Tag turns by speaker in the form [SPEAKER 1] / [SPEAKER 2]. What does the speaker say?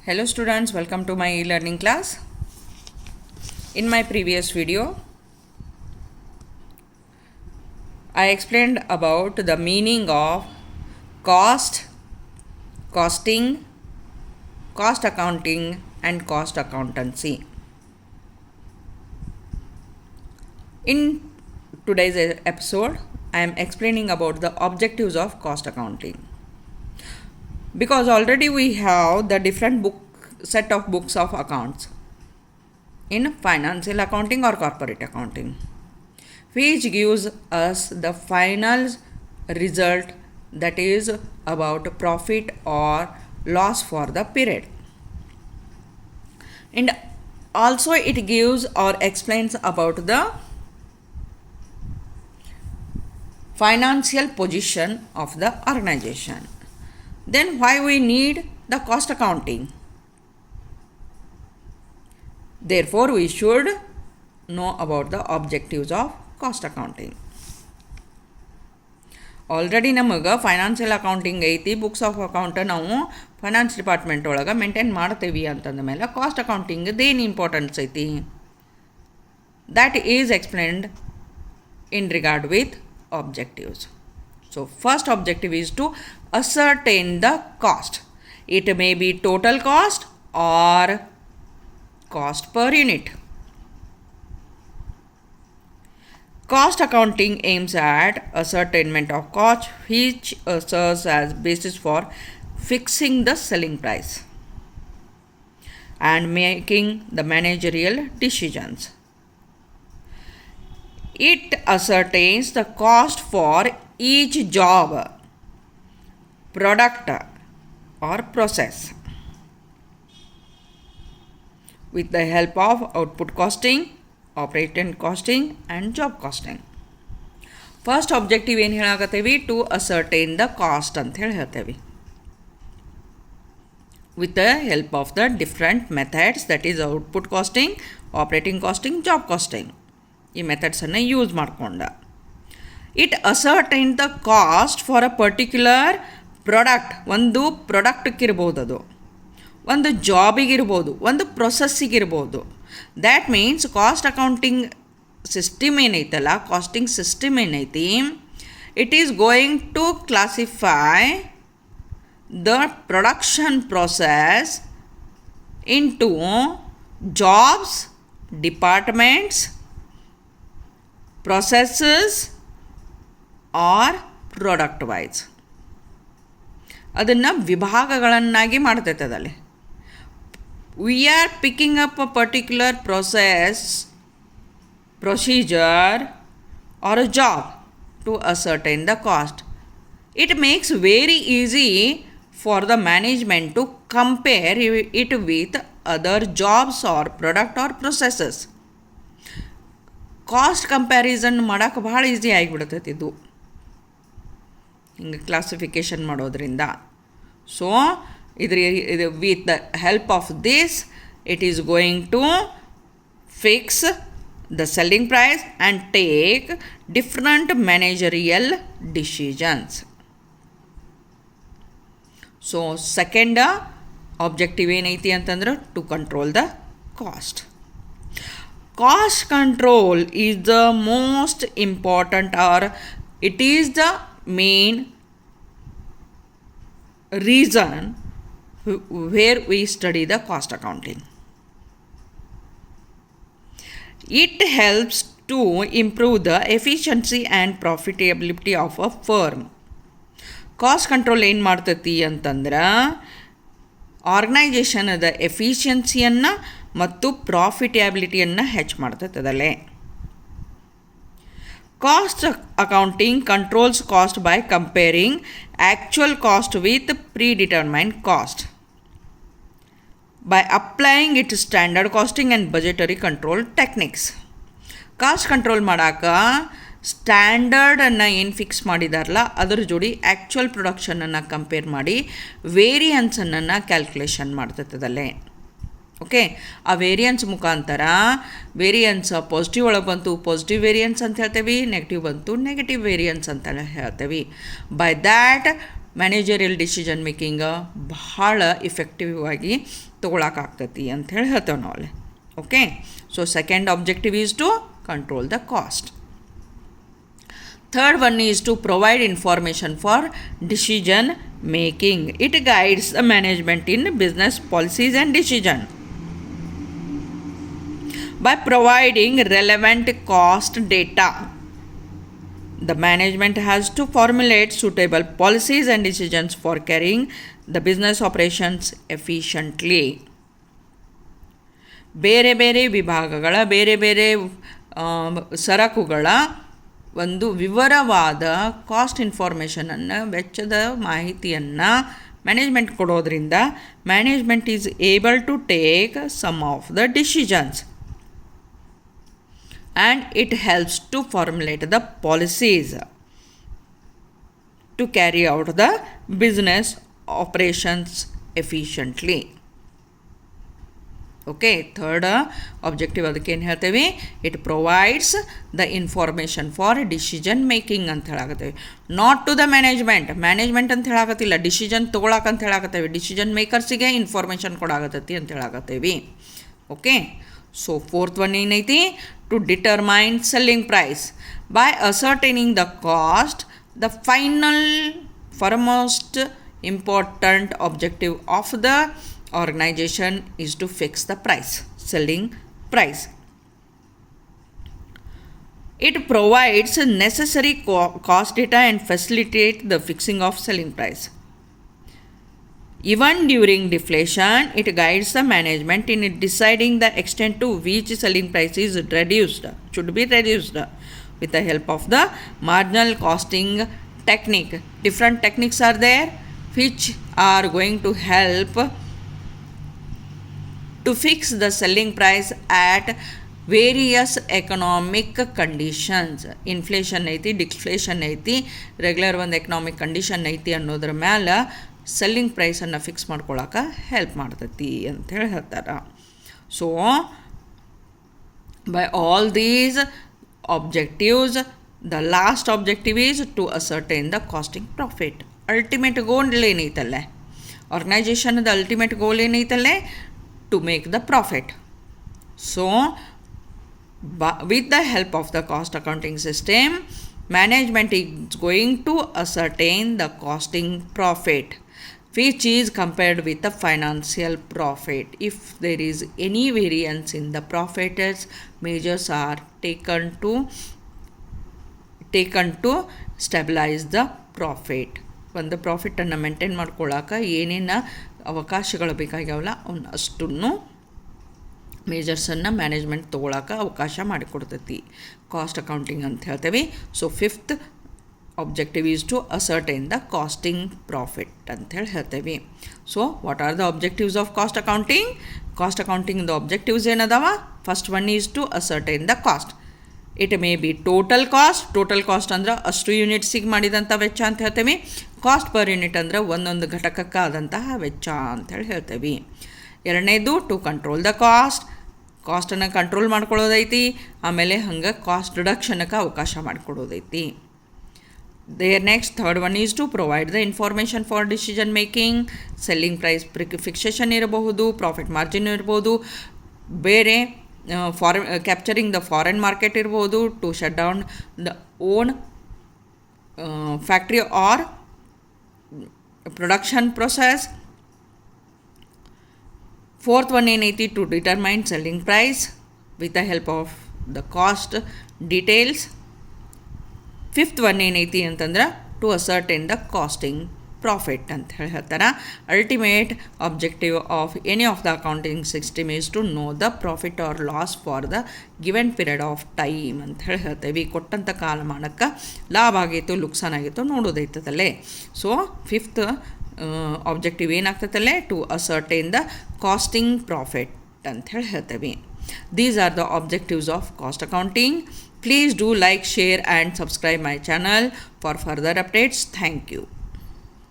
[SPEAKER 1] Hello students, welcome to my e-learning class. In my previous video, I explained about the meaning of cost, costing, cost accounting and cost accountancy. In today's episode, I am explaining about the objectives of cost accounting. Because already we have the different set of books of accounts in financial accounting or corporate accounting, which gives us the final result, that is about profit or loss for the period. And also it gives or explains about the financial position of the organization. Then why we need the cost accounting? Therefore, we should know about the objectives of cost accounting. Already ನಮಗೆ financial accounting ಐತಿ, books of account ನಾವು finance department ಒಳಗೆ maintain ಮಾಡ್ತೀವಿ ಅಂತಂದ ಮೇಲೆ cost ಅಕೌಂಟಿಂಗ್ದೇನು importance ಐತಿ, that is explained in regard with objectives. So first objective is to ascertain the cost. It may be total cost or cost per unit. Cost accounting aims at ascertainment of cost, which serves as basis for fixing the selling price and making the managerial decisions. It ascertains the cost for each job, product or process with the help of output costing, operating costing and job costing. First objective ಏನು ಹೇಳಾಕತ್ತೀವಿ, to ascertain the cost ಅಂತ ಹೇಳಿ ಹೇಳ್ತೇವೆ with the help of the different methods, that is output costing, operating costing, job costing. ಈ ಮೆಥಡ್ಸನ್ನು use ಮಾಡ್ಕೊಂಡ it ascertain the cost for a particular product. ಒಂದು ಪ್ರಾಡಕ್ಟ್ಗಿರ್ಬೋದು, ಅದು ಒಂದು ಜಾಬಿಗಿರ್ಬೋದು, ಒಂದು ಪ್ರೊಸೆಸ್ಸಿಗಿರ್ಬೋದು. That means cost accounting system ಏನೈತಲ್ಲ, ಕಾಸ್ಟಿಂಗ್ ಸಿಸ್ಟಮ್ ಏನೈತಿ, it is going to classify the production process into jobs, departments, processes or product wise. ಅದನ್ನು ವಿಭಾಗಗಳನ್ನಾಗಿ ಮಾಡ್ತೈತೆ ಅದಲ್ಲಿ. We are picking up a particular process, procedure or a job to ascertain the cost. It makes very easy for the management to compare it with other jobs or product or processes. Cost comparison ಮಾಡೋಕೆ ಭಾಳ easy ಆಗಿಬಿಡ್ತೈತಿ ಇದು ಹಿಂಗೆ classification ಮಾಡೋದ್ರಿಂದ. So ಇದು with the help of this it is going to fix the selling price and take different managerial decisions. So second objective ಏನೈತಿ ಅಂತಂದ್ರೆ to control the cost. Cost control is the most important, or it is the main reason where we study the cost accounting. It helps to improve the efficiency and profitability of a firm. Cost control ಏನು ಮಾಡ್ತೈತಿ ಅಂತಂದ್ರೆ ಆರ್ಗನೈಜೇಷನದ ಎಫಿಷಿಯನ್ಸಿಯನ್ನು ಮತ್ತು ಪ್ರಾಫಿಟಬಿಲಿಟಿಯನ್ನು ಹೆಚ್ಚು ಮಾಡ್ತೈತದಲ್ಲೇ. Cost accounting controls cost by comparing actual cost with predetermined cost by applying it standard costing and budgetary control techniques. Cost control ಮಾಡೋಕೆ ಸ್ಟ್ಯಾಂಡರ್ಡನ್ನು ಏನು ಫಿಕ್ಸ್ ಮಾಡಿದಾರಲ್ಲ ಅದರ ಜೋಡಿ ಆ್ಯಕ್ಚುಯಲ್ ಪ್ರೊಡಕ್ಷನನ್ನು ಕಂಪೇರ್ ಮಾಡಿ ವೇರಿಯನ್ಸನ್ನು ಕ್ಯಾಲ್ಕುಲೇಷನ್ ಮಾಡ್ತೈತದಲ್ಲೇ. ಓಕೆ, ಆ ವೇರಿಯನ್ಸ್ ಮುಖಾಂತರ ವೇರಿಯನ್ಸ್ ಪಾಸಿಟಿವ್ ಒಳಗೆ ಬಂತು ಪಾಸಿಟಿವ್ ವೇರಿಯನ್ಸ್ ಅಂತ ಹೇಳ್ತೇವೆ, ನೆಗೆಟಿವ್ ಬಂತು ನೆಗೆಟಿವ್ ವೇರಿಯನ್ಸ್ ಅಂತ ಹೇಳ್ತೇವೆ. By that managerial decision making ಭಾಳ ಇಫೆಕ್ಟಿವ್ ಆಗಿ ತೊಗೊಳಕ್ಕಾಗ್ತತಿ ಅಂಥೇಳಿ ಹೇಳ್ತೇವೆ ನಾವು ಅಲ್ಲಿ. Okay, so second objective is to control the cost. Third one is to provide information for decision making. It guides the management in business policies and decision. By providing relevant cost data, the management has to formulate suitable policies and decisions for carrying the business operations efficiently. ಬೇರೆ ಬೇರೆ ವಿಭಾಗಗಳ ಬೇರೆ ಬೇರೆ ಸರಕುಗಳ ಒಂದು ವಿವರವಾದ cost ಇನ್ಫಾರ್ಮೇಷನನ್ನು, ವೆಚ್ಚದ ಮಾಹಿತಿಯನ್ನು ಮ್ಯಾನೇಜ್ಮೆಂಟ್ ಕೊಡೋದ್ರಿಂದ management is able to take some of the decisions and it helps to formulate the policies to carry out the business operations efficiently. Okay, third objective ಅದಕ್ಕೆ ಏನು ಹೇಳ್ತೇವೆ? It provides the information for decision making ಅಂತ ಹೇಳಾಕತ್ತೇವೆ. Not to the management ಅಂತ ಹೇಳಾಕತ್ತಿಲ್ಲ, decision ತೊಗೊಳಕಂತ ಹೇಳಾಕತ್ತೇವೆ. Decision ಮೇಕರ್ಸಿಗೆ ಇನ್ಫಾರ್ಮೇಷನ್ ಕೊಡಾಕತ್ತೈತಿ ಅಂತ ಹೇಳಾಕತ್ತೇವೆ. ಓಕೆ, ಸೊ ಫೋರ್ತ್ ಒನ್ ಏನೈತಿ? To determine selling price by ascertaining the cost. The final foremost important objective of the organization is to fix the price, selling price. It provides necessary cost data and facilitate the fixing of selling price. Even during deflation, it guides the management in deciding the extent to which selling price is should be reduced with the help of the marginal costing technique. Different techniques are there which are going to help to fix the selling price at various economic conditions. Inflation ಐತಿ, deflation ಐತಿ, regular ಒಂದು economic condition ಐತಿ ಅನ್ನೋದ್ರ ಮೇಲೆ selling ಪ್ರೈಸನ್ನು fix ಮಾಡ್ಕೊಳಕ್ಕೆ help ಮಾಡ್ತೈತಿ ಅಂಥೇಳಿ ಹೇಳ್ತಾರೆ. So by all these objectives, the last objective is to ascertain the costing profit. Ultimate goal ಏನೈತಲ್ಲೇ, ಆರ್ಗನೈಜೇಷನ್ದ ಅಲ್ಟಿಮೇಟ್ ಗೋಲ್ ಏನೈತಲ್ಲೇ? To make the profit. So with the help of the cost accounting system, management is going to ascertain the costing profit, which is compared with the financial profit. If there is any variance in the profits, measures are taken to stabilize the profit. ಒಂದು ಪ್ರಾಫಿಟನ್ನು maintain ಮಾಡ್ಕೊಳ್ಳೋಕೆ ಏನೇನು ಅವಕಾಶಗಳು ಬೇಕಾಗ್ಯಾವಲ್ಲ ಅವನ್ನ ಅಷ್ಟನ್ನು ಮೇಜರ್ಸನ್ನು management ತೊಗೊಳಕ್ಕೆ ಅವಕಾಶ ಮಾಡಿಕೊಡ್ತೈತಿ cost accounting ಅಂತ ಹೇಳ್ತೇವೆ. So fifth objective is to ascertain the costing profit ಅಂಥೇಳಿ ಹೇಳ್ತೇವೆ. So what are the objectives of cost accounting? Cost ಅಕೌಂಟಿಂಗ್ದು ಆಬ್ಜೆಕ್ಟಿವ್ಸ್ ಏನದಾವ? First one is to ascertain the cost. It may be total cost ಅಂದ್ರೆ ಅಷ್ಟು ಯೂನಿಟ್ಸಿಗೆ ಮಾಡಿದಂಥ ವೆಚ್ಚ ಅಂತ ಹೇಳ್ತೇವೆ. ಕಾಸ್ಟ್ ಪರ್ ಯೂನಿಟ್ ಅಂದರೆ ಒಂದೊಂದು ಘಟಕಕ್ಕೆ ಆದಂತಹ ವೆಚ್ಚ ಅಂಥೇಳಿ ಹೇಳ್ತೇವೆ. ಎರಡನೇದು ಟು ಕಂಟ್ರೋಲ್ ದ ಕಾಸ್ಟನ್ನು ಕಂಟ್ರೋಲ್ ಮಾಡ್ಕೊಳ್ಳೋದೈತಿ. ಆಮೇಲೆ ಹಂಗೆ ಕಾಸ್ಟ್ ರಿಡಕ್ಷನ್ಗೆ ಅವಕಾಶ ಮಾಡಿಕೊಡೋದೈತಿ. Next third one is to provide the information for decision making. Selling price fixation ಇರಬಹುದು, ಪ್ರಾಫಿಟ್ ಮಾರ್ಜಿನ್ ಇರ್ಬೋದು, ಬೇರೆ ಕ್ಯಾಪ್ಚರಿಂಗ್ ದ ಫಾರಿನ್ ಮಾರ್ಕೆಟ್ ಇರ್ಬೋದು, to shut down the own factory or production process. Fourth one ಏನೈತಿ? To determine selling price with the help of the cost details. Fifth one ಏನೈತಿ ಅಂತಂದ್ರೆ to ascertain the costing profit ಅಂತ ಹೇಳ್ತಾರೆ. Ultimate objective of any of the accounting system is to know the profit or loss for the given period of time ಅಂತ ಹೇಳ್ತೇವೆ. ಕೊಟ್ಟಂಥ ಕಾಲಮಾನಕ್ಕೆ ಲಾಭ ಆಗೈತೋ ಲುಕ್ಸಾನ್ ಆಗೈತೋ ನೋಡೋದೈತದಲ್ಲೇ. ಸೊ ಫಿಫ್ತ್ ಆಬ್ಜೆಕ್ಟಿವ್ ಏನಾಗ್ತದಲ್ಲೇ? To ascertain the costing profit ಅಂತ ಹೇಳ್ತೇವೆ. These are the objectives of cost accounting. Please do like, share and subscribe my channel for further updates. Thank you.